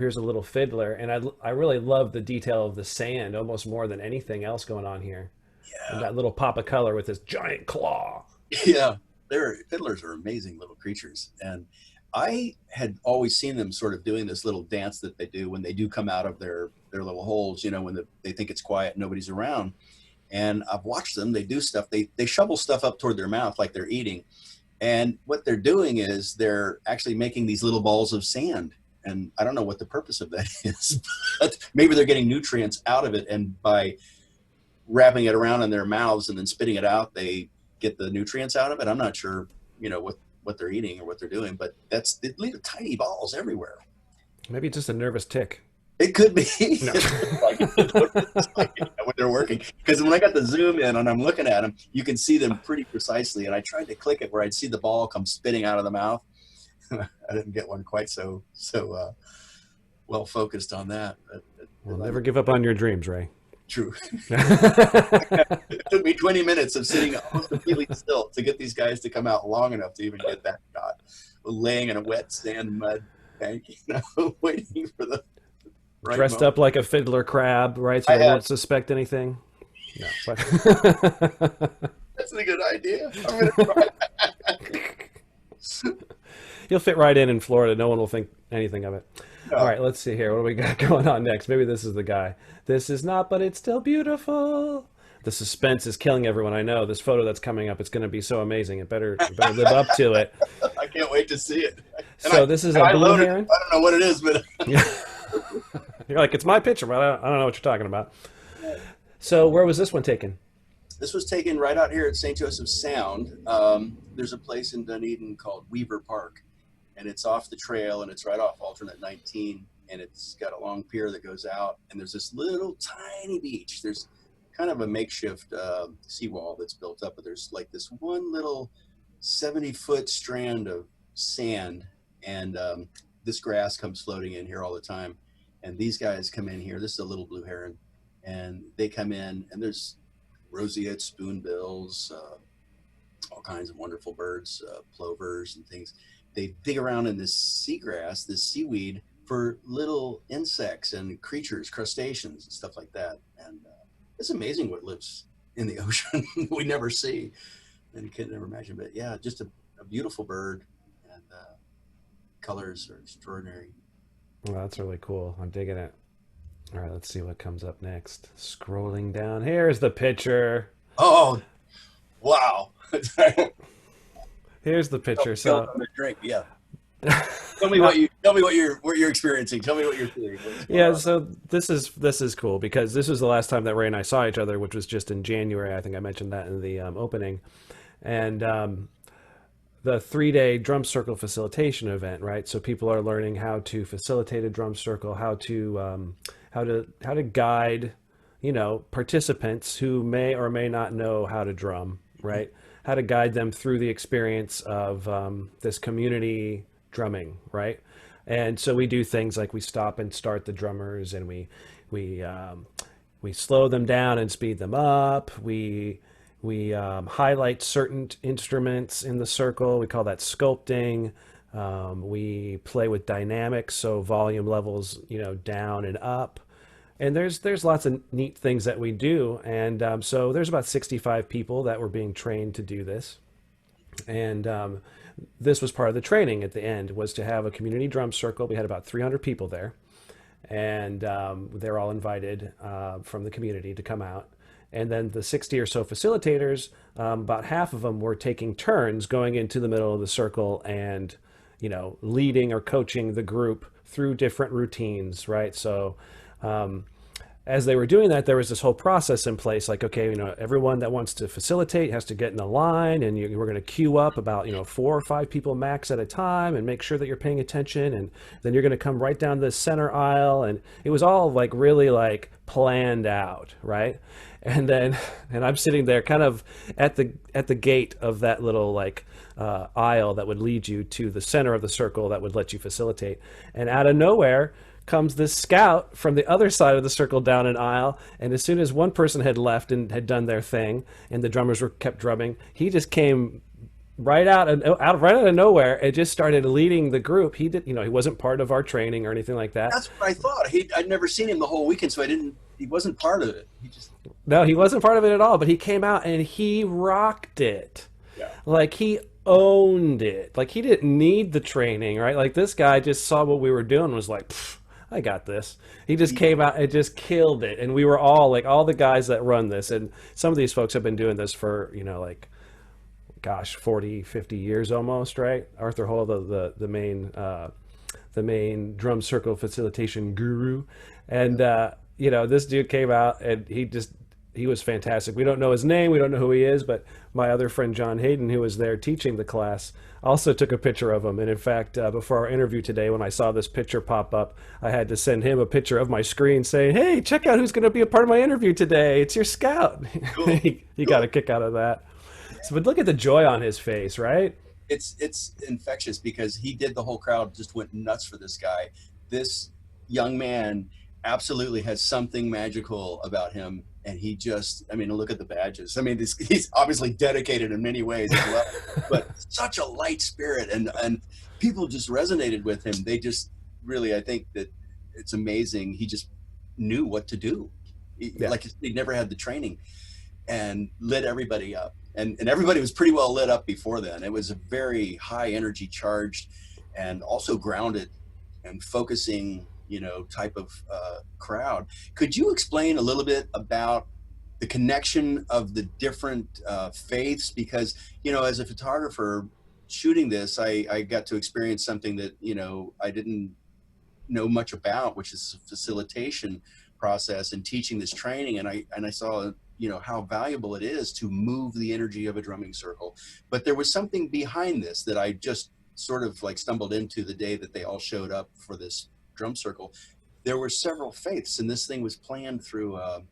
here's a little fiddler. And I really love the detail of the sand almost more than anything else going on here. And Yeah. that little pop of color with this giant claw. Yeah, they're fiddlers are amazing little creatures, and I had always seen them sort of doing this little dance that they do when they do come out of their little holes. You know, when they think it's quiet, nobody's around, and I've watched them. They do stuff. They shovel stuff up toward their mouth like they're eating, and what they're doing is they're actually making these little balls of sand. And I don't know what the purpose of that is, but maybe they're getting nutrients out of it, and by wrapping it around in their mouths and then spitting it out, they get the nutrients out of it. I'm not sure, what they're eating or what they're doing, but they leave tiny balls everywhere. Maybe just a nervous tick. It could be No. when they're working. Because when I got the zoom in and I'm looking at them, you can see them pretty precisely. And I tried to click it where I'd see the ball come spitting out of the mouth. I didn't get one quite so well focused on that. Well, never give up on your dreams, Ray. True. It took me 20 minutes of sitting almost completely still to get these guys to come out long enough to even get that shot. Laying in a wet sand mud bank, waiting for the right Dressed moment. up like a fiddler crab, right? So I they had won't suspect anything. No. But That's a good idea. I'm gonna try. you'll fit right in Florida. No one will think anything of it. All No. right, let's see here. What do we got going on next? Maybe this is the guy. This is not, but it's still beautiful. The suspense is killing everyone. I know this photo that's coming up. It's going to be so amazing. It better live up to it. I can't wait to see it. So this is And a I blue loaded. heron. I don't know what it is, but Yeah. You're like, it's my picture, but I don't know what you're talking about. So where was this one taken? this was taken right out here at St. Joseph Sound. There's a place in Dunedin called Weaver Park, and it's off the trail, and it's right off alternate 19, and it's got a long pier that goes out, and there's this little tiny beach. There's kind of a makeshift seawall that's built up, but there's like this one little 70-foot strand of sand, and this grass comes floating in here all the time. And these guys come in here. This is a little blue heron, and they come in, and there's roseate spoonbills, all kinds of wonderful birds, plovers and things. They dig around in this seagrass, this seaweed, for little insects and creatures, crustaceans and stuff like that. And it's amazing what lives in the ocean we never see and can never imagine. But yeah, just a beautiful bird, and colors are extraordinary. Well, that's really cool. I'm digging it. All right, let's see what comes up next. Scrolling down. Here's the picture. Oh, wow. Here's the picture. Go So, on a drink. Yeah. Tell me what you're experiencing. Tell me what you're seeing. What's going yeah, on? so this is cool because this was the last time that Ray and I saw each other, which was just in January. I think I mentioned that in the opening. And the 3-day drum circle facilitation event, right? So people are learning how to facilitate a drum circle, how to guide, participants who may or may not know how to drum, right? How to guide them through the experience of this community drumming, right? And so we do things like we stop and start the drummers, and we slow them down and speed them up. We highlight certain instruments in the circle. We call that sculpting. We play with dynamics, so volume levels, down and up. And there's lots of neat things that we do. And so there's about 65 people that were being trained to do this. And this was part of the training at the end, was to have a community drum circle. We had about 300 people there. And they're all invited from the community to come out. And then the 60 or so facilitators, about half of them were taking turns going into the middle of the circle and, leading or coaching the group through different routines, right? So as they were doing that, there was this whole process in place, like, okay, everyone that wants to facilitate has to get in a line, and we're going to queue up about, 4 or 5 people max at a time and make sure that you're paying attention. And then you're going to come right down the center aisle. And it was all like really like planned out, right? And then, and I'm sitting there kind of at the gate of that little like aisle that would lead you to the center of the circle that would let you facilitate. And out of nowhere comes this scout from the other side of the circle down an aisle. And as soon as one person had left and had done their thing and the drummers were kept drumming, he just came right out of nowhere, it just started leading the group. He did, he wasn't part of our training or anything like that. That's what I thought. I'd never seen him the whole weekend, so I didn't. He wasn't part of it. He just No, he wasn't part of it at all, but he came out and he rocked it. yeah. Like he owned it. Like he didn't need the training, right? Like this guy just saw what we were doing and was like, I got this. He just came out and just killed it. And we were all like, all the guys that run this, and some of these folks have been doing this for, like, gosh, 40, 50 years almost, right? Arthur Hall, the main drum circle facilitation guru. And, this dude came out and he was fantastic. We don't know his name. We don't know who he is, but my other friend, John Hayden, who was there teaching the class, also took a picture of him. And in fact, before our interview today, when I saw this picture pop up, I had to send him a picture of my screen saying, hey, check out who's going to be a part of my interview today. It's your scout. Cool. He got a kick out of that. So, but look at the joy on his face, right? It's infectious because he did, the whole crowd just went nuts for this guy. This young man absolutely has something magical about him, and he just, I mean, look at the badges. I mean, he's obviously dedicated in many ways as well, but such a light spirit, and people just resonated with him. They just really, I think that it's amazing. He just knew what to do. Yeah. Like he never had the training, and lit everybody up. And everybody was pretty well lit up before then. It was a very high energy charged and also grounded and focusing, type of crowd. Could you explain a little bit about the connection of the different faiths? Because, as a photographer shooting this, I got to experience something that, I didn't know much about, which is the facilitation process and teaching this training. And I saw how valuable it is to move the energy of a drumming circle. But there was something behind this that I just sort of like stumbled into the day that they all showed up for this drum circle. There were several faiths, and this thing was planned through a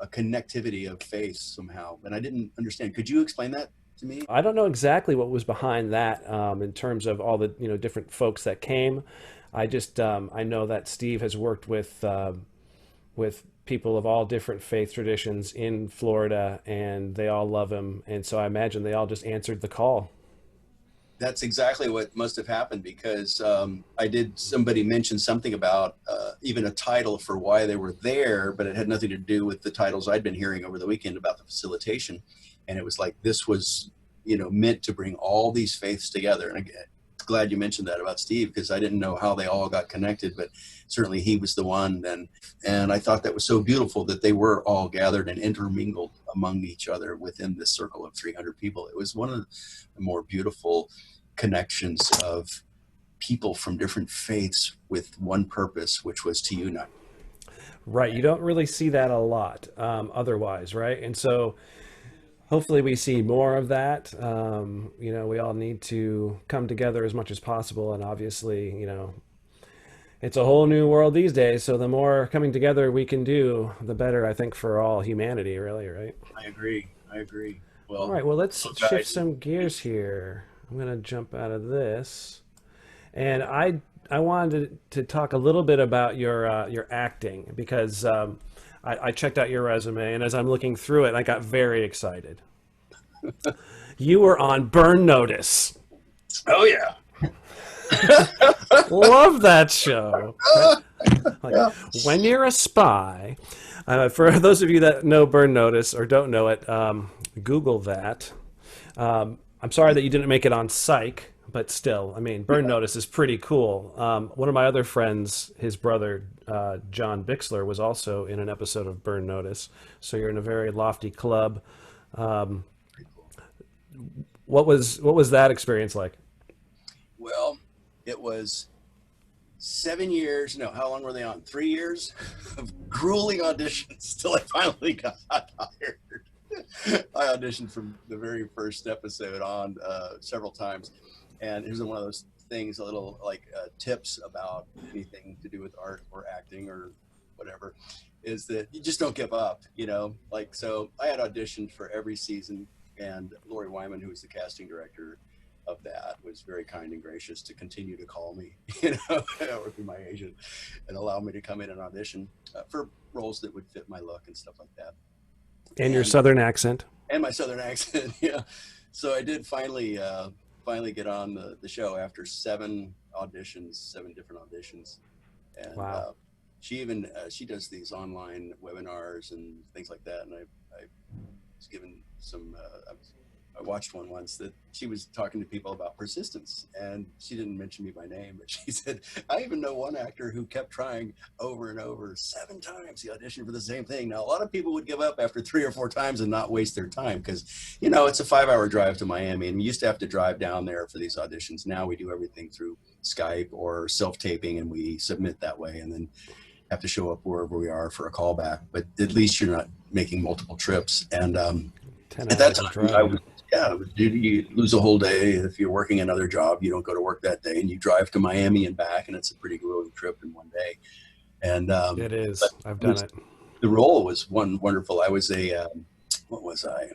connectivity of faiths somehow. And I didn't understand. Could you explain that to me? I don't know exactly what was behind that in terms of all the different folks that came. I just I know that Steve has worked with people of all different faith traditions in Florida, and they all love him. And so I imagine they all just answered the call. That's exactly what must have happened, because somebody mentioned something about even a title for why they were there, but it had nothing to do with the titles I'd been hearing over the weekend about the facilitation. And it was like, this was, meant to bring all these faiths together. And again, glad you mentioned that about Steve, because I didn't know how they all got connected, but certainly he was the one then. And I thought that was so beautiful that they were all gathered and intermingled among each other within this circle of 300 people. It was one of the more beautiful connections of people from different faiths with one purpose, which was to unite. Right. You don't really see that a lot otherwise, right? And so hopefully we see more of that. We all need to come together as much as possible. And obviously, it's a whole new world these days. So the more coming together we can do, the better, I think, for all humanity, really, right? I agree. Well, all right. Well, let's okay. shift some gears here. I'm going to jump out of this. And I wanted to talk a little bit about your acting, because I checked out your resume, and as I'm looking through it, I got very excited. You were on Burn Notice. Oh yeah. Love that show. Like, when you're a spy, for those of you that know Burn Notice or don't know it, Google that. I'm sorry that you didn't make it on Psych, but still, I mean, Burn Notice is pretty cool. One of my other friends, his brother, John Bixler, was also in an episode of Burn Notice. So you're in a very lofty club. What was that experience like? Well, it was 7 years. No, how long were they on? 3 years of grueling auditions till I finally got hired. I auditioned from the very first episode on several times. And here's one of those things, a little like tips about anything to do with art or acting or whatever, is that you just don't give up, like, so I had auditioned for every season, and Lori Wyman, who was the casting director of that, was very kind and gracious to continue to call me, or through my agent, and allow me to come in and audition for roles that would fit my look and stuff like that. And your Southern accent. And my Southern accent, yeah. So I did finally get on the show after 7 different auditions, and Wow. she does these online webinars and things like that. And I was given some. I watched one once that she was talking to people about persistence, and she didn't mention me by name, but she said, I even know one actor who kept trying over and over 7 times. He auditioned for the same thing. Now, a lot of people would give up after 3 or 4 times and not waste their time because, you know, it's a 5-hour drive to Miami, and we used to have to drive down there for these auditions. Now we do everything through Skype or self-taping, and we submit that way, and then have to show up wherever we are for a callback. But at least you're not making multiple trips. And 10 at that hours of time, driving. you lose a whole day. If you're working another job, you don't go to work that day, and you drive to Miami and back, and it's a pretty grueling trip in one day. And It is. I've done it. the role was wonderful. I was what was I?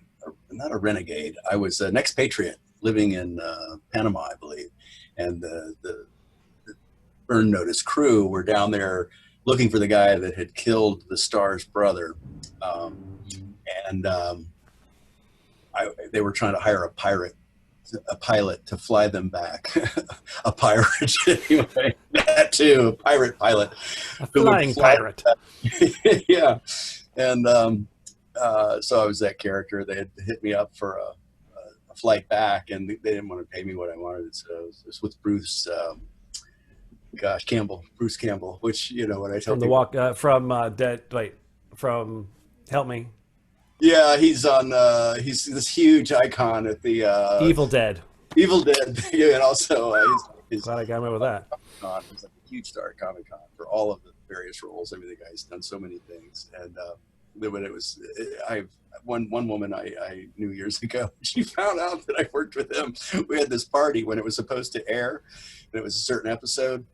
Not a renegade. I was an expatriate living in Panama, I believe. And the burn notice crew were down there looking for the guy that had killed the star's brother. And they were trying to hire a pilot to fly them back. A pirate, anyway, that too, a pirate pilot. A flying pirate. Yeah. And so I was that character. They had hit me up for a flight back, and they didn't want to pay me what I wanted. So it was with Bruce, Bruce Campbell, which, you know, when I tell From the walk, from Help Me. Yeah, he's he's this huge icon at the Evil Dead. Evil Dead, yeah, and also he's Glad I got him with that. He's like a huge star at Comic-Con for all of the various roles. I mean, the guy's done so many things. And when it was, one woman I knew years ago, she found out that I worked with him. We had this party when it was supposed to air, and it was a certain episode.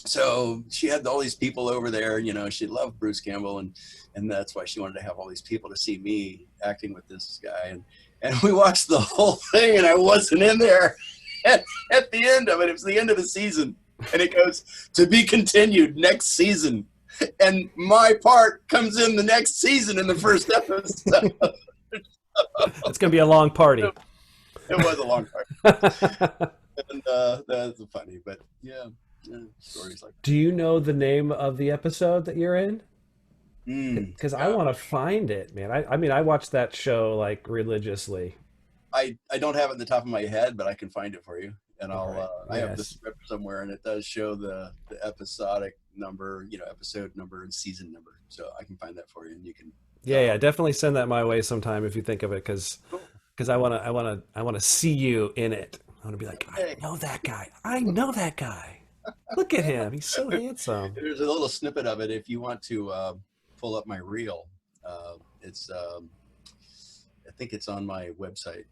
So she had all these people over there, you know, she loved Bruce Campbell, and that's why she wanted to have all these people to see me acting with this guy. And we watched the whole thing, and I wasn't in there. And at the end of it, it was the end of the season, and it goes, to be continued next season. And my part comes in the next season in the first episode. It's going to be a long party. It was a long party. And that's funny, but yeah. Stories like that. Do you know the name of the episode that you're in? Because I want to find it, man. I mean, I watched that show like religiously. I don't have it in the top of my head, but I can find it for you. And I have the Yes. script somewhere, and it does show the episodic number, you know, episode number and season number. So I can find that for you, and you can. Yeah, definitely send that my way sometime if you think of it, because I want to see you in it. I want to be like, I know that guy. I know that guy. Look at him. He's so handsome. There's a little snippet of it if you want to pull up my reel. It's I think it's on my website,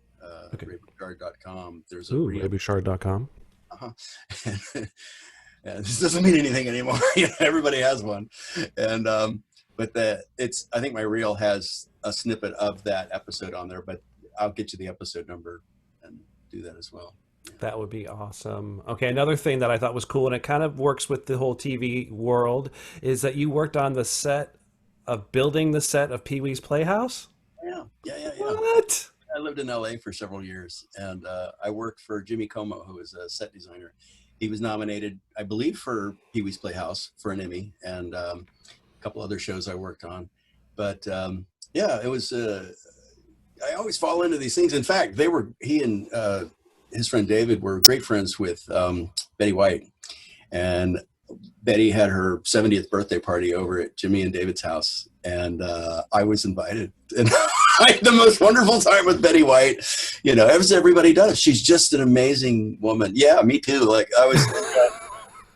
Bouchard.com. There's a reel. Bouchard.com. And this doesn't mean anything anymore. You know, everybody has one. And but I think my reel has a snippet of that episode on there, but I'll get you the episode number and do that as well. That would be awesome. Okay, another thing that I thought was cool, and it kind of works with the whole TV world, is that you worked on the set of building the set of Peewees Playhouse? Yeah. What? I lived in LA for several years, and I worked for Jimmy Como, who is a set designer. He was nominated, I believe, for Peewees Playhouse for an Emmy, and a couple other shows I worked on. But yeah, it was, I always fall into these things. In fact, he and his friend David were great friends with Betty White, and Betty had her 70th birthday party over at Jimmy and David's house, and I was invited, and I had the most wonderful time with Betty White. You know, as everybody does. She's just an amazing woman. Yeah, me too. Like I was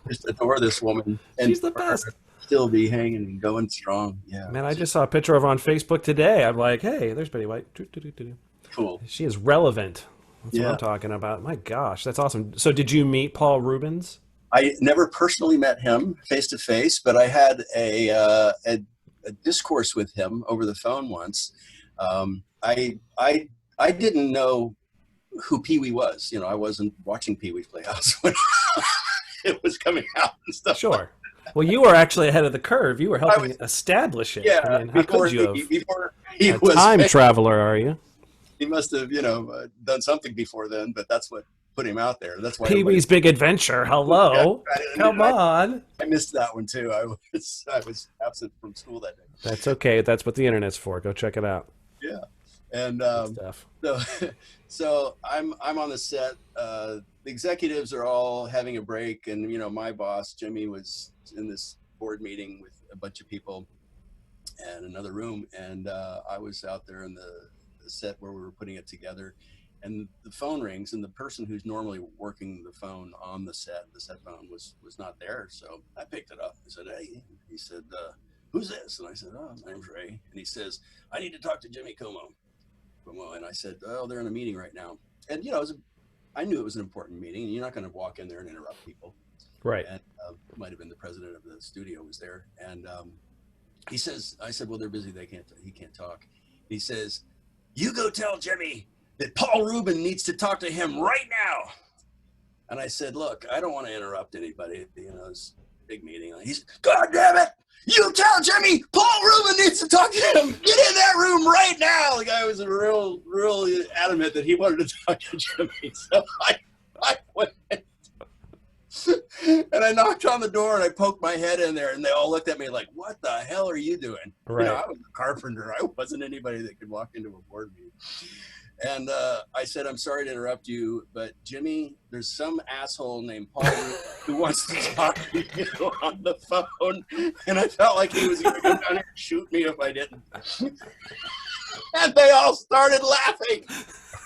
just adore this woman, and She's the best. Still be hanging and going strong. Yeah, Man, I just saw a picture of her on Facebook today. I'm like, hey, there's Betty White. cool. She is relevant. That's what Yeah. I'm talking about. My gosh, that's awesome. So did you meet Paul Rubens? I never personally met him face to face, but I had a discourse with him over the phone once. I didn't know who Pee-wee was. You know, I wasn't watching Peewees Playhouse when it was coming out and stuff. Sure. Well, you were actually ahead of the curve. You were helping establish it. Yeah, I mean, how could you have? before he A was time famous. traveler, are you? he must have, done something before then, but that's what put him out there. That's why everybody. Pee-wee's Big Adventure. Yeah, Hello. Come on. I missed that one too. I was absent from school that day. That's okay. That's what the internet's for. Go check it out. Yeah, and Good stuff. so so I'm on the set. The executives are all having a break, and my boss Jimmy was in this board meeting with a bunch of people and another room, and I was out there in the set where we were putting it together, and the phone rings, and the person who's normally working the phone on the set phone was not there. So I picked it up. I said, hey. He said, who's this? And I said, oh, my name's Ray. And he says, I need to talk to Jimmy Como. And I said, oh, they're in a meeting right now. And I knew it was an important meeting, and you're not going to walk in there and interrupt people. Right. And it might have been the president of the studio was there. And he says, I said, well, they're busy. He can't talk. He says, you go tell Jimmy that Paul Rubin needs to talk to him right now. And I said, look, I don't want to interrupt anybody. It's a big meeting. He's, God damn it. You tell Jimmy Paul Rubin needs to talk to him. Get in that room right now. The guy was real adamant that he wanted to talk to Jimmy. So I went. And I knocked on the door and I poked my head in there, and they all looked at me like, what the hell are you doing? Right. I was a carpenter. I wasn't anybody that could walk into a board meeting. And I said, I'm sorry to interrupt you, but Jimmy, there's some asshole named Paul who wants to talk to you on the phone. And I felt like he was going to come down here and shoot me if I didn't. And they all started laughing.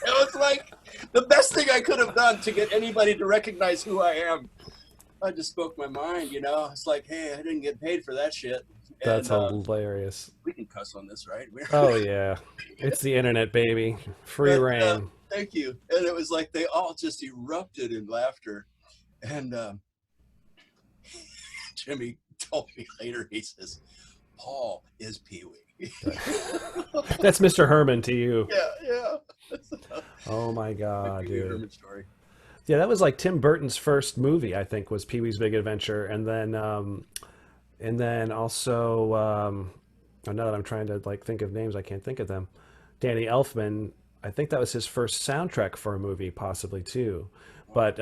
It was like the best thing I could have done to get anybody to recognize who I am. I just spoke my mind, It's like, hey, I didn't get paid for that shit. That's hilarious. We can cuss on this, right? Oh, yeah. It's the internet, baby. Free reign. Thank you. And it was like they all just erupted in laughter. And Jimmy told me later, he says, Paul is Pee-wee. That's Mr. Herman to you. Yeah. Oh, my God, dude. Herman story. Yeah, that was like Tim Burton's first movie, I think, was Pee-wee's Big Adventure. And then also, now that I'm trying to think of names, I can't think of them. Danny Elfman, I think that was his first soundtrack for a movie, possibly too. But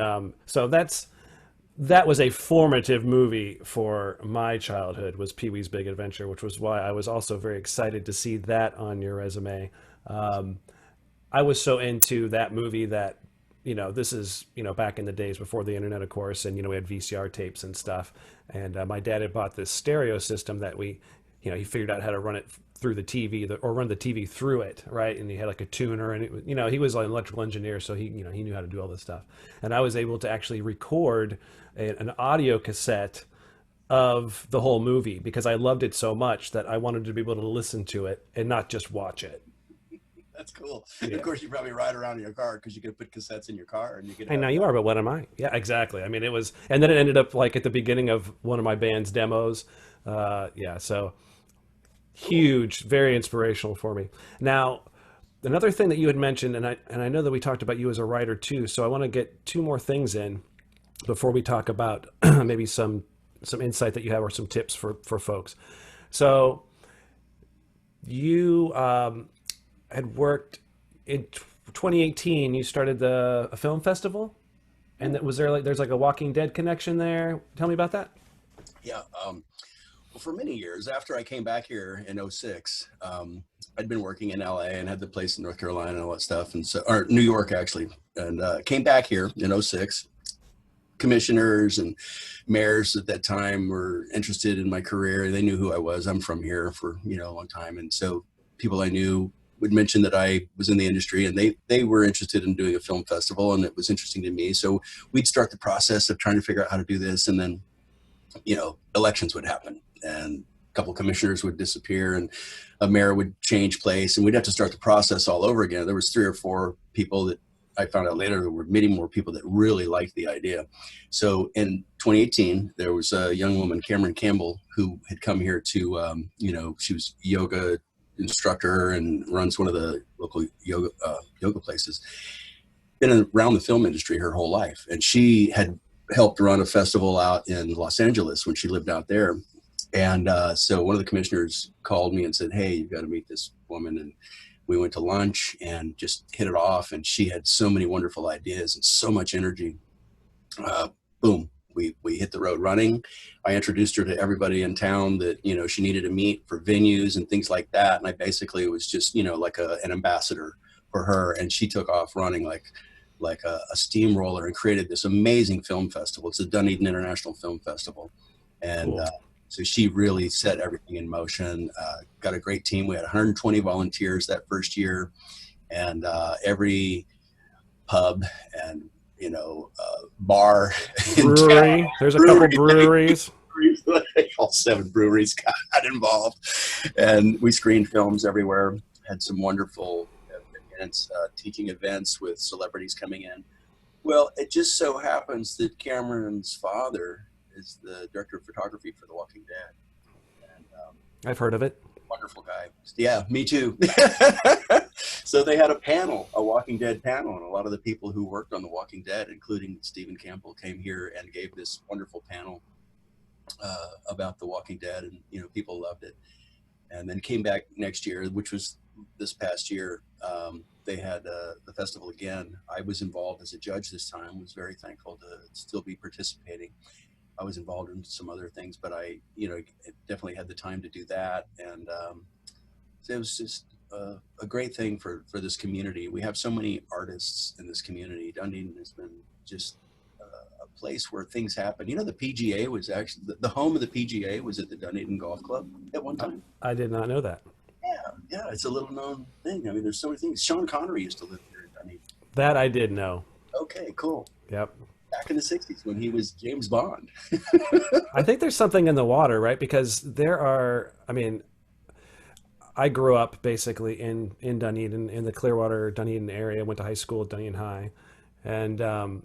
so that was a formative movie for my childhood, was Pee-wee's Big Adventure, which was why I was also very excited to see that on your resume. I was so into that movie that, this is, back in the days before the internet, of course, and, we had VCR tapes and stuff. And my dad had bought this stereo system that he figured out how to run it through the TV or run the TV through it, right? And he had like a tuner, and it was, he was an electrical engineer, so he knew how to do all this stuff. And I was able to actually record an audio cassette of the whole movie because I loved it so much that I wanted to be able to listen to it and not just watch it. That's cool. Yeah. Of course, you probably ride around in your car because you could put cassettes in your car and you could. Hey, now you are, but what am I? Yeah, exactly. I mean, it was, and then it ended up at the beginning of one of my band's demos. So huge, very inspirational for me. Now, another thing that you had mentioned, and I know that we talked about you as a writer too. So I want to get two more things in before we talk about maybe some insight that you have or some tips for folks. So you had worked in 2018. You started a film festival, and that was there's a Walking Dead connection there. Tell me about that. Yeah. Well, for many years after I came back here in 2006, I'd been working in LA and had the place in North Carolina and all that stuff, or New York actually, and came back here in 2006. Commissioners and mayors at that time were interested in my career. They knew who I was. I'm from here for a long time, and so people I knew would mention that I was in the industry, and they were interested in doing a film festival, and it was interesting to me. So we'd start the process of trying to figure out how to do this, and then, elections would happen, and a couple of commissioners would disappear, and a mayor would change place, and we'd have to start the process all over again. There was 3 or 4 people that I found out later there were many more people that really liked the idea. So in 2018, there was a young woman, Cameron Campbell, who had come here to, she was yoga instructor and runs one of the local yoga places. Been around the film industry her whole life, and she had helped run a festival out in Los Angeles when she lived out there. And so one of the commissioners called me and said, "Hey, you've got to meet this woman." And we went to lunch and just hit it off. And she had so many wonderful ideas and so much energy. Boom, we hit the road running. I introduced her to everybody in town that, you know, she needed to meet for venues and things like that. And I basically was just, you know, like an ambassador for her. And she took off running like a steamroller and created this amazing film festival. It's the Dunedin International Film Festival. And Cool. so she really set everything in motion, got a great team. We had 120 volunteers that first year, and every pub and, you know, bar Brewery. There's a couple breweries. all 7 breweries got involved, and we screened films everywhere. Had some wonderful events, teaching events with celebrities coming in. Well, it just so happens that Cameron's father is the director of photography for The Walking Dead. And, I've heard of it. wonderful guy. Yeah, me too. So they had a panel, a Walking Dead panel, and a lot of the people who worked on The Walking Dead, including Stephen Campbell, came here and gave this wonderful panel about The Walking Dead, and, you know, people loved it. And then came back next year, which was this past year. They had the festival again. I was involved as a judge this time. Was very thankful to still be participating. I was involved in some other things, but I, you know, definitely had the time to do that. And so it was just a great thing for this community. We have so many artists in this community. Dunedin has been just a place where things happen. You know, the PGA was actually, the home of the PGA was at the Dunedin Golf Club at one time. I did not know that. Yeah, it's a little known thing. I mean, there's so many things. Sean Connery used to live here in Dunedin. That I did know. Okay, cool. Yep. Back in the 60s when he was James Bond. I think there's something in the water, right? Because there are, I mean, I grew up basically in Dunedin, in the Clearwater, Dunedin area, went to high school at Dunedin High. And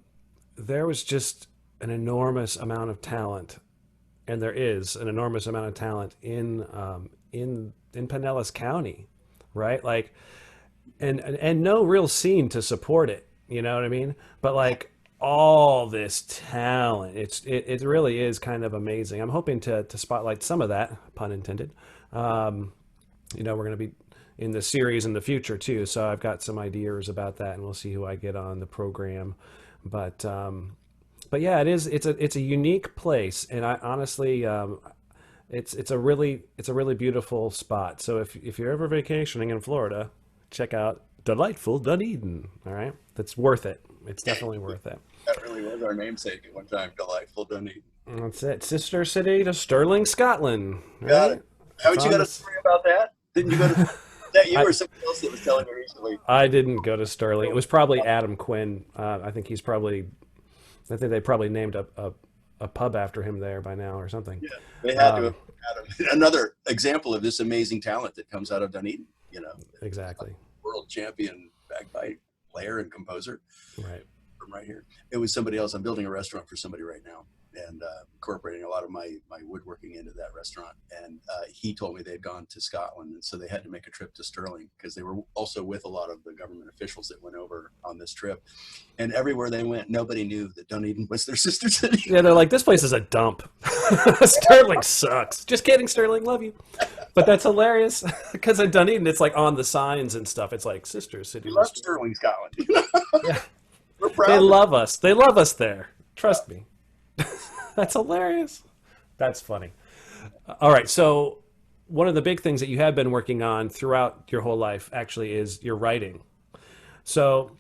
there was just an enormous amount of talent, and there is an enormous amount of talent in Pinellas County, right? Like, and no real scene to support it, you know what I mean? But like all this talent, it really is kind of amazing. I'm hoping to spotlight some of that, pun intended. You know, we're going to be in the series in the future too, so I've got some ideas about that, and we'll see who I get on the program. But yeah, it's a unique place, and I honestly, it's a really beautiful spot. So if you're ever vacationing in Florida, check out delightful Dunedin. All right, that's worth it. It's definitely worth it. That really was our namesake at one time, delightful Dunedin. That's it. Sister city to Stirling, Scotland. Right? Got it. Haven't you got a this- story about that? Didn't you go to that you or somebody else that was telling me recently? I didn't go to Stirling. It was probably Adam Quinn. I think they probably named a pub after him there by now or something. Yeah, they had to have had another example of this amazing talent that comes out of Dunedin, you know. Exactly. World champion bagpipe player and composer Right. from right here. It was somebody else. I'm building a restaurant for somebody right now, and incorporating a lot of my woodworking into that restaurant. And he told me they'd gone to Scotland, and so they had to make a trip to Stirling because they were also with a lot of the government officials that went over on this trip. And everywhere they went, nobody knew that Dunedin was their sister city. Yeah, they're like, this place is a dump. Stirling sucks. Just kidding, Stirling. Love you. But that's hilarious because in Dunedin, it's like on the signs and stuff. It's like sister city. We love Stirling, Scotland. Yeah. We're proud. They love us. They love us there. Trust me. That's hilarious. That's funny. All right. So one of the big things that you have been working on throughout your whole life actually is your writing. So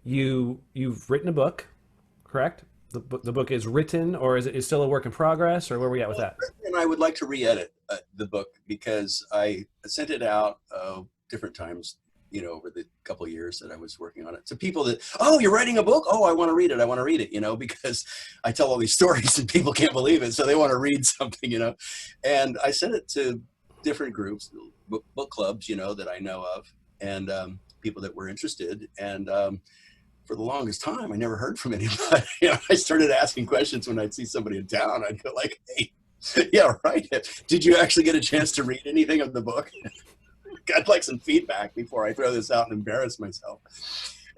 you've written a book, correct? The book is written, or is it still a work in progress, or where are we at with that? And I would like to re-edit the book because I sent it out different times, you know, over the couple of years that I was working on it. So people that, oh, you're writing a book? Oh, I want to read it. I want to read it, you know, because I tell all these stories and people can't believe it. So they want to read something, you know. And I sent it to different groups, book clubs, you know, that I know of, and people that were interested. And for the longest time, I never heard from anybody. You know, I started asking questions when I'd see somebody in town. I'd go like, hey, yeah, right. Did you actually get a chance to read anything of the book? I'd like some feedback before I throw this out and embarrass myself.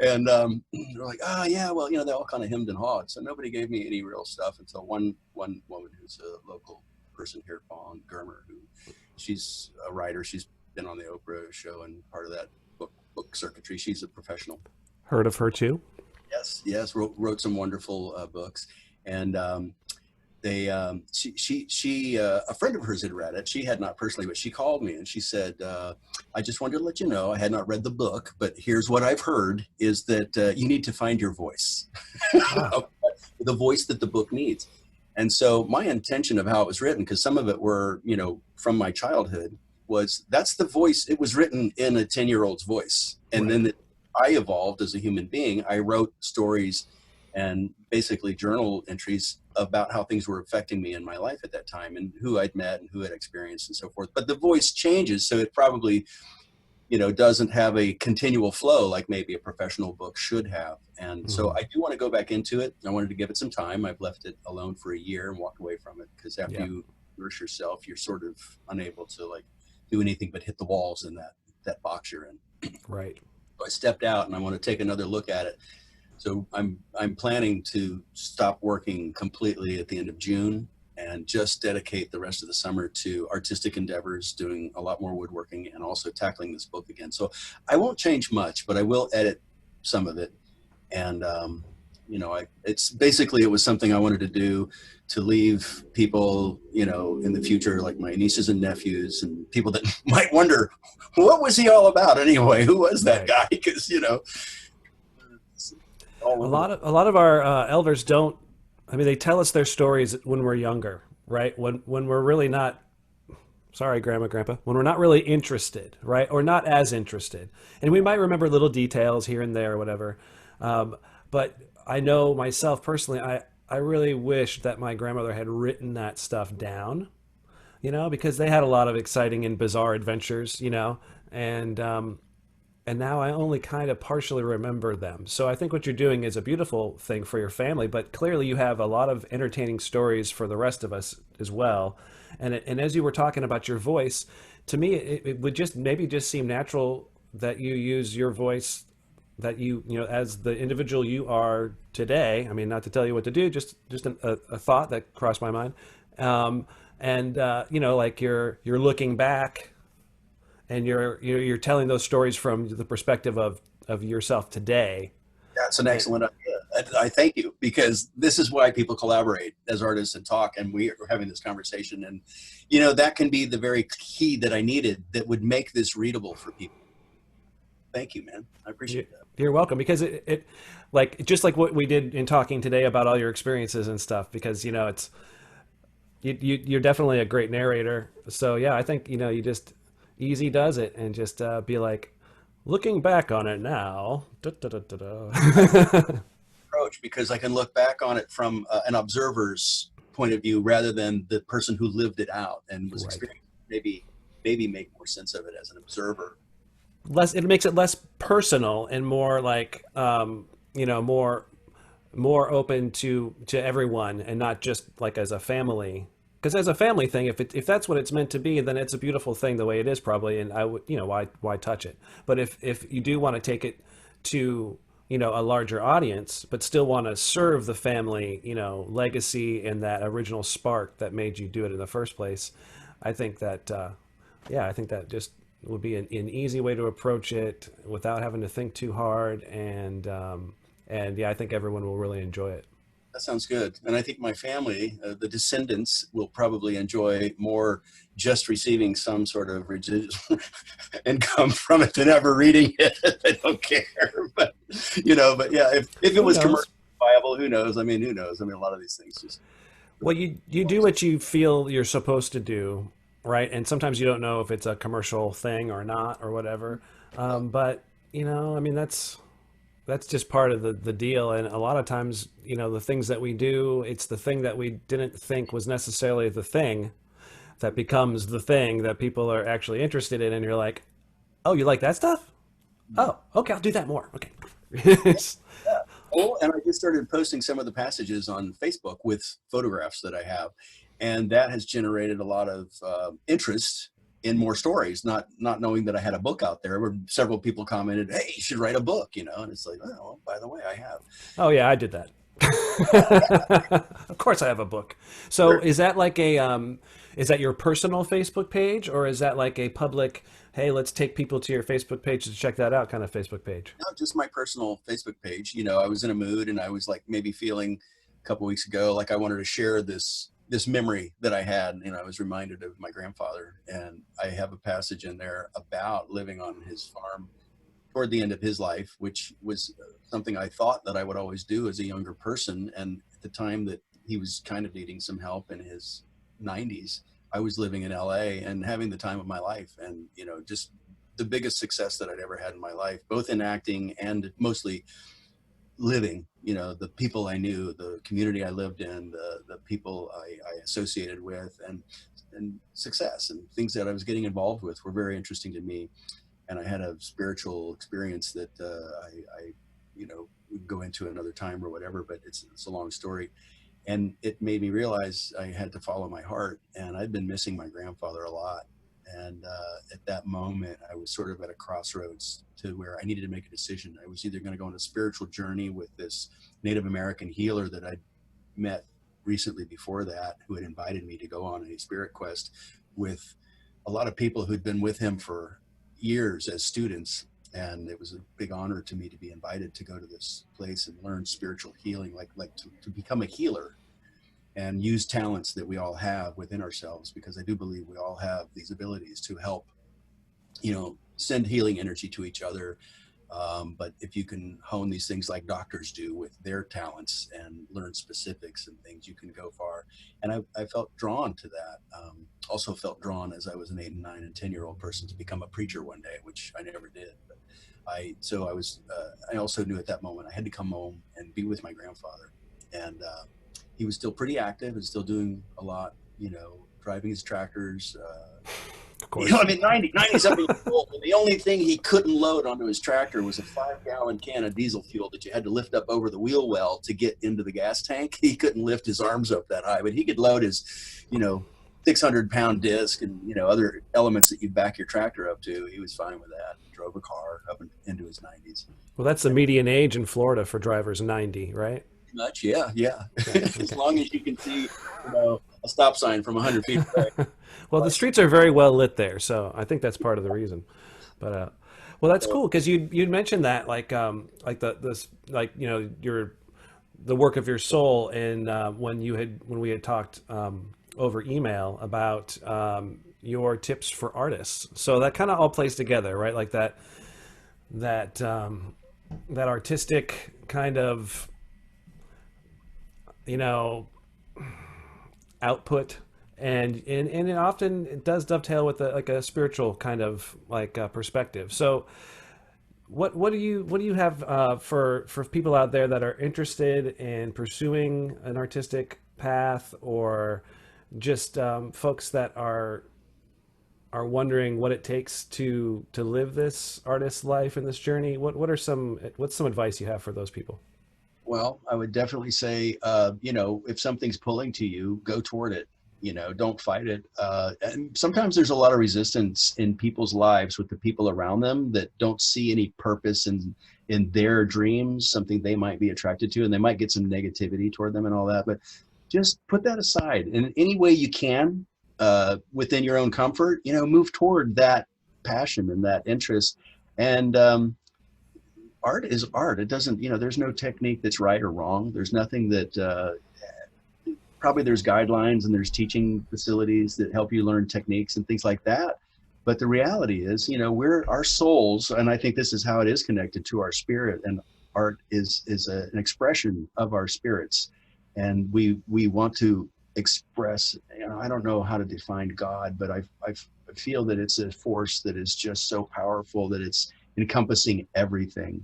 And they're like, oh, yeah, well, you know, they all kind of hemmed and hawed. So nobody gave me any real stuff until one woman who's a local person here, Fawn Germer, who she's a writer. She's been on the Oprah show and part of that book book circuitry. She's a professional. Heard of her too? Yes, yes, wrote some wonderful books, and a friend of hers had read it. She had not personally, but she called me and she said, I just wanted to let you know, I had not read the book, but here's what I've heard is that you need to find your voice, Ah, the voice that the book needs. And so my intention of how it was written, because some of it were, from my childhood, was that's the voice. It was written in a 10-year-old's voice. And right. then I evolved as a human being. I wrote stories and basically journal entries about how things were affecting me in my life at that time and who I'd met and who I'd experienced and so forth. But the voice changes, so it probably, doesn't have a continual flow like maybe a professional book should have. And so Mhm. I do want to go back into it. I wanted to give it some time. I've left it alone for a year and walked away from it because after Yeah. you immerse yourself, you're sort of unable to like do anything but hit the walls in that box you're in. Right. So I stepped out and I want to take another look at it. So I'm planning to stop working completely at the end of June and just dedicate the rest of the summer to artistic endeavors, doing a lot more woodworking and also tackling this book again. So I won't change much, but I will edit some of it. And it's basically, it was something I wanted to do to leave people, in the future, like my nieces and nephews and people that might wonder, what was he all about anyway? Who was that Right. guy? Because, it's all over the. A lot of our elders don't. I mean, they tell us their stories when we're younger, right? When we're really not. Sorry, Grandma, Grandpa. When we're not really interested, right, or not as interested, and we might remember little details here and there, or whatever. But I know myself personally, I really wish that my grandmother had written that stuff down, because they had a lot of exciting and bizarre adventures, and and now I only kind of partially remember them. So I think what you're doing is a beautiful thing for your family, but clearly you have a lot of entertaining stories for the rest of us as well. And as you were talking about your voice, to me it would just maybe just seem natural that you use your voice that as the individual you are today. I mean, not to tell you what to do, just a thought that crossed my mind. And like you're looking back and you're telling those stories from the perspective of yourself today. That's an And excellent idea. I thank you because this is why people collaborate as artists and talk, and we are having this conversation. And that can be the very key that I needed that would make this readable for people. Thank you, man. I you- appreciate that. you're welcome, because it like just like what we did in talking today about all your experiences and stuff, because it's you're definitely a great narrator. So yeah, I think you just easy does it and just be like, looking back on it now. Da, da, da, da, da. Approach because I can look back on it from an observer's point of view rather than the person who lived it out and was Right. experiencing. Maybe make more sense of it as an observer. Less, it makes it less personal and more like more open to everyone, and not just like as a family. Because as a family thing, if that's what it's meant to be, then it's a beautiful thing the way it is probably, and I would, why touch it. But if you do want to take it to a larger audience, but still want to serve the family legacy and that original spark that made you do it in the first place, I think that I think that just would be an easy way to approach it without having to think too hard, and yeah, I think everyone will really enjoy it. That sounds good. And I think my family, the descendants, will probably enjoy more just receiving some sort of residual income from it than ever reading it. They don't care. But yeah, if it Who was knows? commercially viable, who knows? I mean, who knows? I mean, a lot of these things just. Well, you do what you feel you're supposed to do, right? And sometimes you don't know if it's a commercial thing or not or whatever. But I mean, that's just part of the deal. And a lot of times, the things that we do, it's the thing that we didn't think was necessarily the thing that becomes the thing that people are actually interested in. And you're like, oh, you like that stuff? Oh, okay, I'll do that more. Okay. Yeah. Oh, and I just started posting some of the passages on Facebook with photographs that I have, and that has generated a lot of interest in more stories. Not knowing that I had a book out there, where several people commented, "Hey, you should write a book," and it's like, oh, well, by the way, I have. Oh yeah, I did that. Of course, I have a book. So, Sure. is that like a is that your personal Facebook page, or is that like a public? Hey, let's take people to your Facebook page to check that out kind of Facebook page? No, just my personal Facebook page. I was in a mood, and I was like maybe feeling a couple weeks ago like I wanted to share this memory that I had. I was reminded of my grandfather, and I have a passage in there about living on his farm toward the end of his life, which was something I thought that I would always do as a younger person. And at the time that he was kind of needing some help in his 90s, I was living in LA and having the time of my life. And, just the biggest success that I'd ever had in my life, both in acting and mostly living. The people I knew, the community I lived in, the people I associated with, and success and things that I was getting involved with were very interesting to me. And I had a spiritual experience that I would go into another time or whatever, but it's a long story. And it made me realize I had to follow my heart, and I'd been missing my grandfather a lot. And at that moment, I was sort of at a crossroads to where I needed to make a decision. I was either going to go on a spiritual journey with this Native American healer that I'd met recently before that, who had invited me to go on a spirit quest with a lot of people who'd been with him for years as students. And it was a big honor to me to be invited to go to this place and learn spiritual healing, like to become a healer and use talents that we all have within ourselves, because I do believe we all have these abilities to help, send healing energy to each other. But if you can hone these things like doctors do with their talents and learn specifics and things, you can go far. And I felt drawn to that. Also felt drawn as I was an 8 and 9 and 10-year-old person to become a preacher one day, which I never did. But I also knew at that moment I had to come home and be with my grandfather. And he was still pretty active and still doing a lot, driving his tractors. Of course. 97 years old. And the only thing he couldn't load onto his tractor was a 5-gallon can of diesel fuel that you had to lift up over the wheel well to get into the gas tank. He couldn't lift his arms up that high, but he could load his, 600-pound disc and, other elements that you back your tractor up to. He was fine with that. He drove a car up into his 90s. Well, that's the median age in Florida for drivers, 90, right? Much, yeah. Okay, As okay. long as you can see, a stop sign from 100 feet away. Well, the streets are very well lit there, so I think that's part of the reason. But well, that's So, cool because you'd mentioned that like this like your the work of your soul, and when we had talked over email about your tips for artists. So that kind of all plays together, right? Like that that artistic kind of you know output, and it often it does dovetail with like a spiritual kind of like perspective. So what do you have for people out there that are interested in pursuing an artistic path, or just folks that are wondering what it takes to live this artist life and this journey? What's some advice you have for those people? well, I would definitely say, if something's pulling to you, go toward it. Don't fight it. And sometimes there's a lot of resistance in people's lives with the people around them that don't see any purpose in their dreams, something they might be attracted to, and they might get some negativity toward them and all that. But just put that aside in any way you can, within your own comfort. Move toward that passion and that interest. And art is art. It doesn't, there's no technique that's right or wrong. There's nothing that probably there's guidelines and there's teaching facilities that help you learn techniques and things like that. But the reality is, we're our souls, and I think this is how it is connected to our spirit. And art is an expression of our spirits, and we want to express. I don't know how to define God, but I feel that it's a force that is just so powerful that it's encompassing everything.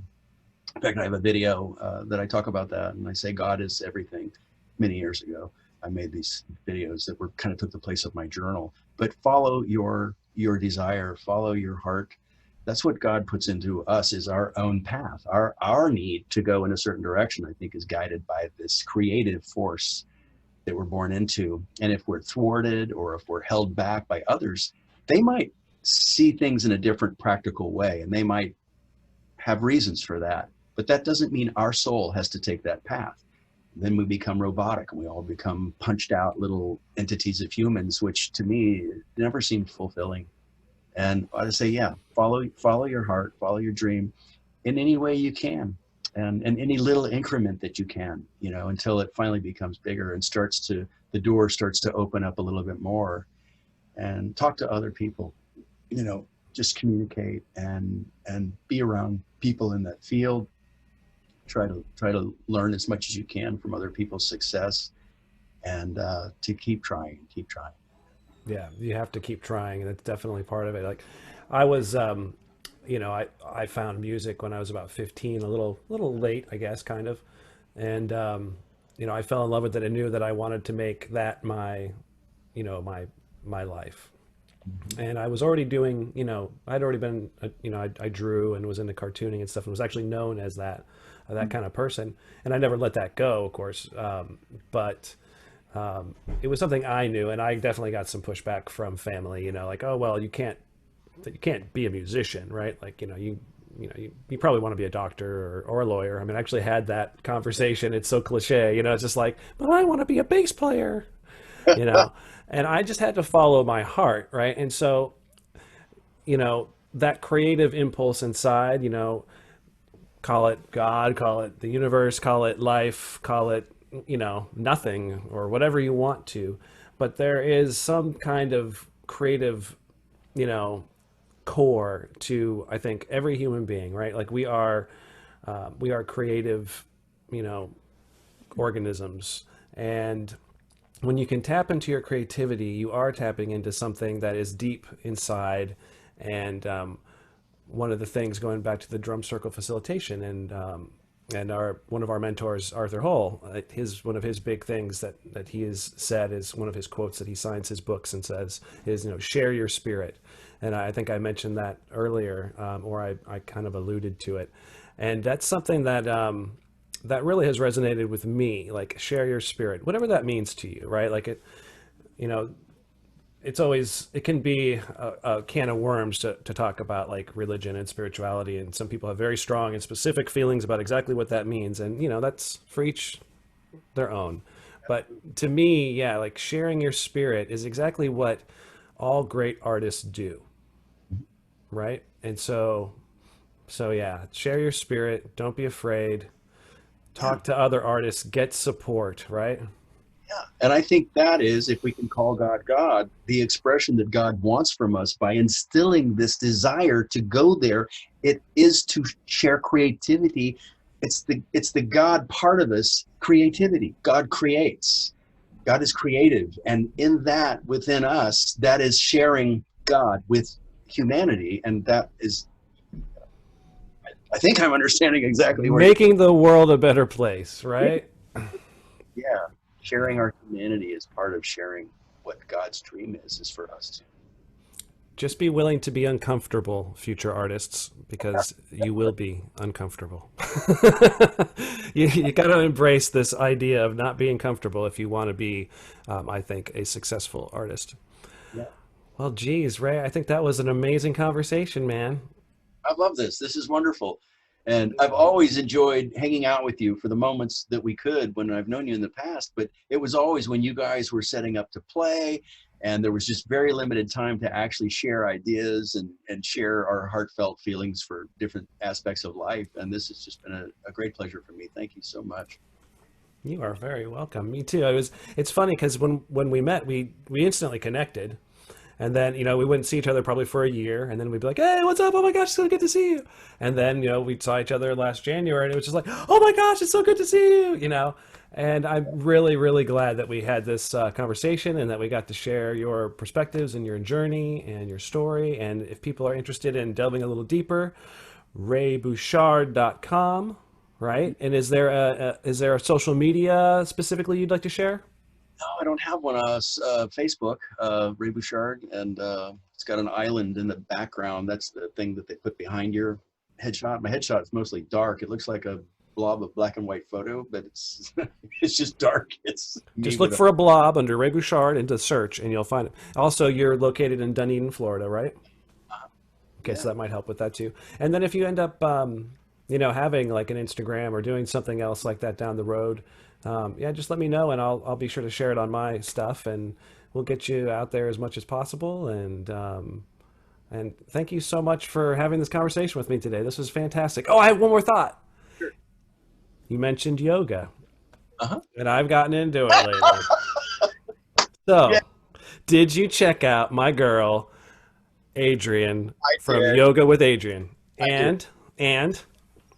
In fact, I have a video that I talk about that, and I say God is everything. Many years ago, I made these videos that were kind of took the place of my journal. But follow your desire, follow your heart. That's what God puts into us, is our own path. Our need to go in a certain direction, I think, is guided by this creative force that we're born into. And if we're thwarted or if we're held back by others, they might see things in a different practical way, and they might have reasons for that. But that doesn't mean our soul has to take that path. then we become robotic and we all become punched out little entities of humans, which to me never seemed fulfilling. And I say, yeah, follow your heart, follow your dream in any way you can, and in any little increment that you can, until it finally becomes bigger and the door starts to open up a little bit more. And talk to other people, just communicate and be around people in that field. Try to learn as much as you can from other people's success, and to keep trying. Yeah, you have to keep trying, and it's definitely part of it. Like, I was, I found music when I was about 15, a little late, I guess, kind of, and I fell in love with it. I knew that I wanted to make that my, my life. And I was already doing, I'd already been, I drew and was into cartooning and stuff, and was actually known as that kind of person. And I never let that go, of course. But it was something I knew, and I definitely got some pushback from family, like, oh, well, you can't be a musician, right? Like, you probably want to be a doctor or a lawyer. I mean, I actually had that conversation. It's so cliche, it's just like, but I want to be a bass player, and I just had to follow my heart, right? And so, that creative impulse inside, call it God, call it the universe, call it life, call it, nothing, or whatever you want to. But there is some kind of creative, core to, I think, every human being, right? Like, we are creative, organisms. And when you can tap into your creativity, you are tapping into something that is deep inside. And one of the things, going back to the drum circle facilitation, and one of our mentors, Arthur Hull, one of his big things that he has said, is one of his quotes that he signs his books and says is, share your spirit. And I think I mentioned that earlier, or I kind of alluded to it. And that's something that that really has resonated with me, like, share your spirit, whatever that means to you, right? Like, it can be a can of worms to talk about, like, religion and spirituality. And some people have very strong and specific feelings about exactly what that means. And, that's for each their own. But to me, yeah, like, sharing your spirit is exactly what all great artists do. Right. And so yeah, share your spirit. Don't be afraid. Talk to other artists, get support, right? Yeah. And I think that is, if we can call God, the expression that God wants from us by instilling this desire to go there. It is to share creativity. It's the God part of us, creativity. God creates. God is creative. And in that, within us, that is sharing God with humanity. And that is, I think I'm understanding exactly where making the world a better place, right? Yeah. Sharing our humanity is part of sharing what God's dream is for us to. Just be willing to be uncomfortable, future artists, because you will be uncomfortable. You got to embrace this idea of not being comfortable if you want to be, I think, a successful artist. Yeah. Well, geez, Ray, I think that was an amazing conversation, man. I love this. This is wonderful. And I've always enjoyed hanging out with you for the moments that we could when I've known you in the past, but it was always when you guys were setting up to play, and there was just very limited time to actually share ideas and share our heartfelt feelings for different aspects of life. And this has just been a great pleasure for me. Thank you so much. You are very welcome. Me too. It's funny because when we met, we instantly connected. And then, we wouldn't see each other probably for a year. And then we'd be like, hey, what's up? Oh my gosh, it's so good to see you. And then, we saw each other last January, and it was just like, oh my gosh, it's so good to see you, And I'm really, really glad that we had this conversation, and that we got to share your perspectives and your journey and your story. And if people are interested in delving a little deeper, raybouchard.com, right? And is there a social media specifically you'd like to share? No, I don't have one. Facebook, Ray Bouchard, and it's got an island in the background. That's the thing that they put behind your headshot. My headshot is mostly dark. It looks like a blob of black and white photo, but it's it's just dark. It's just look for a blob under Ray Bouchard into search, and you'll find it. Also, you're located in Dunedin, Florida, right? Okay, yeah. So that might help with that too. And then if you end up, having like an Instagram or doing something else like that down the road, Yeah, just let me know, and I'll be sure to share it on my stuff, and we'll get you out there as much as possible. And thank you so much for having this conversation with me today. This was fantastic. Oh, I have one more thought. Sure. You mentioned yoga, Uh-huh. and I've gotten into it lately. Yeah, So, did you check out my girl Adrian I from did. Yoga with Adrian? I did. And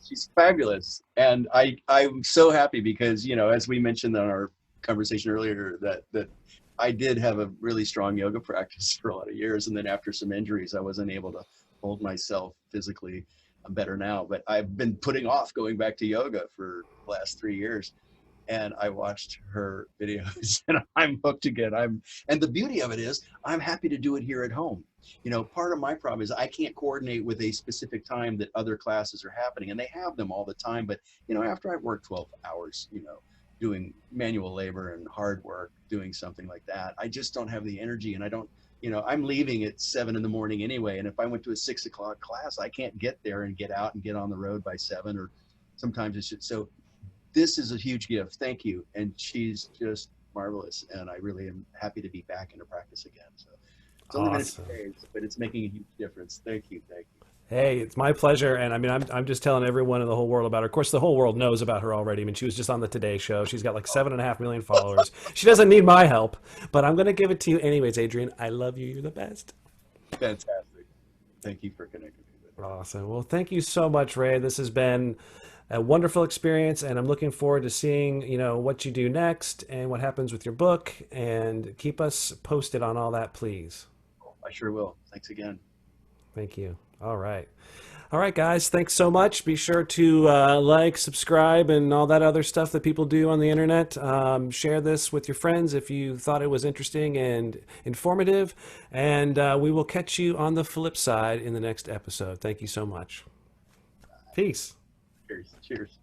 She's fabulous, and I'm so happy because as we mentioned in our conversation earlier, that I did have a really strong yoga practice for a lot of years, and then after some injuries, I wasn't able to hold myself physically. I'm better now, but I've been putting off going back to yoga for the last 3 years. And I watched her videos and I'm hooked again. And the beauty of it is I'm happy to do it here at home. Part of my problem is I can't coordinate with a specific time that other classes are happening, and they have them all the time. But, after I've worked 12 hours, doing manual labor and hard work, doing something like that, I just don't have the energy, and I don't, I'm leaving at 7 in the morning anyway. And if I went to a 6 o'clock class, I can't get there and get out and get on the road by 7, or sometimes it's just so. This is a huge gift. Thank you. And she's just marvelous. And I really am happy to be back into practice again. So it's only been a few awesome. days, but it's making a huge difference. Thank you. Thank you. Hey, it's my pleasure. And I mean, I'm just telling everyone in the whole world about her. Of course, the whole world knows about her already. I mean, she was just on the Today Show. She's got like 7.5 million followers. She doesn't need my help, but I'm going to give it to you anyways, Adrian. I love you. You're the best. Fantastic. Thank you for connecting me with her. Awesome. Well, thank you so much, Ray. This has been a wonderful experience, and I'm looking forward to seeing, what you do next and what happens with your book. And keep us posted on all that, please. I sure will. Thanks again. Thank you. All right. All right, guys. Thanks so much. Be sure to like, subscribe, and all that other stuff that people do on the internet. Share this with your friends if you thought it was interesting and informative. And we will catch you on the flip side in the next episode. Thank you so much. Peace. Cheers. Cheers.